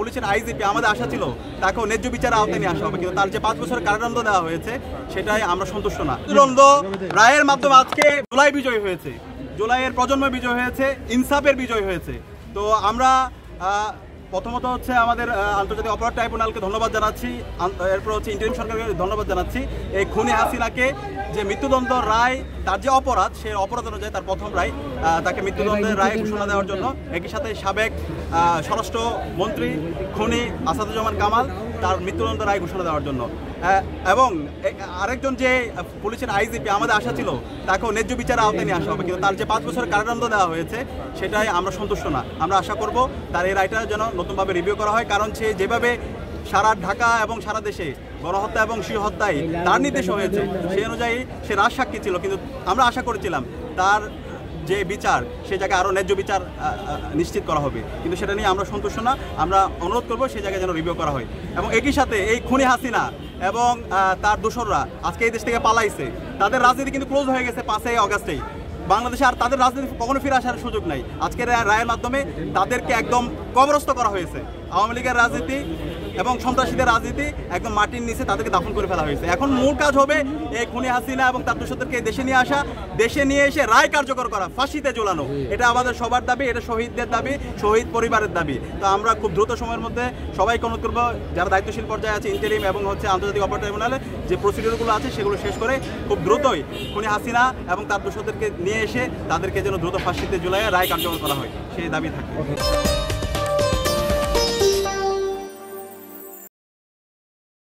পুলিশের আইজিপি আমাদের আশা ছিল তাকেও ন্যায্য বিচারের আওতায় নিয়ে আসা হবে, কিন্তু তার যে 5 বছরের কারাদণ্ড দেওয়া হয়েছে সেটাই আমরা সন্তুষ্ট না। মৃত্যুদণ্ড রায়ের মাধ্যমে আজকে জুলাই বিজয় হয়েছে, জুলাইয়ের প্রজন্ম বিজয় হয়েছে, ইনসাফের বিজয় হয়েছে। তো আমরা প্রথমত হচ্ছে আমাদের আন্তর্জাতিক অপরাধ ট্রাইব্যুনালকে ধন্যবাদ জানাচ্ছি, এরপর হচ্ছে ইন্টারিম সরকারকে ধন্যবাদ জানাচ্ছি। এই খুনি হাসিনাকে যে মৃত্যুদণ্ড রায়, তার যে অপরাধ, সেই অপরাধ অনুযায়ী তার প্রথম রায়, তাকে মৃত্যুদণ্ডের রায় ঘোষণা দেওয়ার জন্য, একই সাথে সাবেক স্বরাষ্ট্র মন্ত্রী খুনি আসাদুজ্জামান কামাল তার মৃত্যুদণ্ড রায় ঘোষণা দেওয়ার জন্য, এবং আরেকজন যে পুলিশের আইজিপি আমাদের আশা ছিল তাকেও ন্যায্য বিচারের আওতায় নিয়ে আসা হবে, কিন্তু তার যে 5 বছরের কারাদণ্ড দেওয়া হয়েছে সেটাই আমরা সন্তুষ্ট না। আমরা আশা করব তার এই রায়টা যেন নতুনভাবে রিভিউ করা হয়, কারণ সে যেভাবে সারা ঢাকা এবং সারা দেশে গণহত্যা এবং শিশু হত্যায় তার নির্দেশ হয়েছে, সেই অনুযায়ী সে রাজসাক্ষী ছিল, কিন্তু আমরা আশা করেছিলাম তার যে বিচার সে জায়গায় আরও ন্যায্য বিচার নিশ্চিত করা হবে, কিন্তু সেটা নিয়ে আমরা সন্তুষ্ট না। আমরা অনুরোধ করব সেই জায়গায় যেন রিভিউ করা হয়। এবং একই সাথে এই খুনি হাসিনা এবং তার দোসররা আজকে এই দেশ থেকে পালাইছে, তাদের রাজনীতি কিন্তু ক্লোজ হয়ে গেছে 5 আগস্টেই। বাংলাদেশে আর তাদের রাজনীতি কখনো ফিরে আসার সুযোগ নাই। আজকের রায়ের মাধ্যমে তাদেরকে একদম কবরস্থ করা হয়েছে। আওয়ামী লীগের রাজনীতি এবং সন্ত্রাসীদের রাজনীতি একদম মাটির নিচে তাদেরকে দাফন করে ফেলা হয়েছে। এখন মূল কাজ হবে এই খুনি হাসিনা এবং তার দোষরদেরকে দেশে নিয়ে আসা, দেশে নিয়ে এসে রায় কার্যকর করা, ফাঁসিতে ঝোলানো। এটা আমাদের সবার দাবি, এটা শহীদদের দাবি, শহীদ পরিবারের দাবি। তো আমরা খুব দ্রুত সময়ের মধ্যে সবাইকে অনুরোধ করবো, যারা দায়িত্বশীল পর্যায়ে আছে, ইন্টারিম এবং হচ্ছে আন্তর্জাতিক অপরাধ ট্রাইব্যুনালে যে প্রসিডিউরগুলো আছে সেগুলো শেষ করে খুব দ্রুতই খুনি হাসিনা এবং তার দোষরদেরকে নিয়ে এসে তাদেরকে যেন দ্রুত ফাঁসিতে ঝুলাইয়ে রায় কার্যকর করা হয়, সেই দাবি থাকে।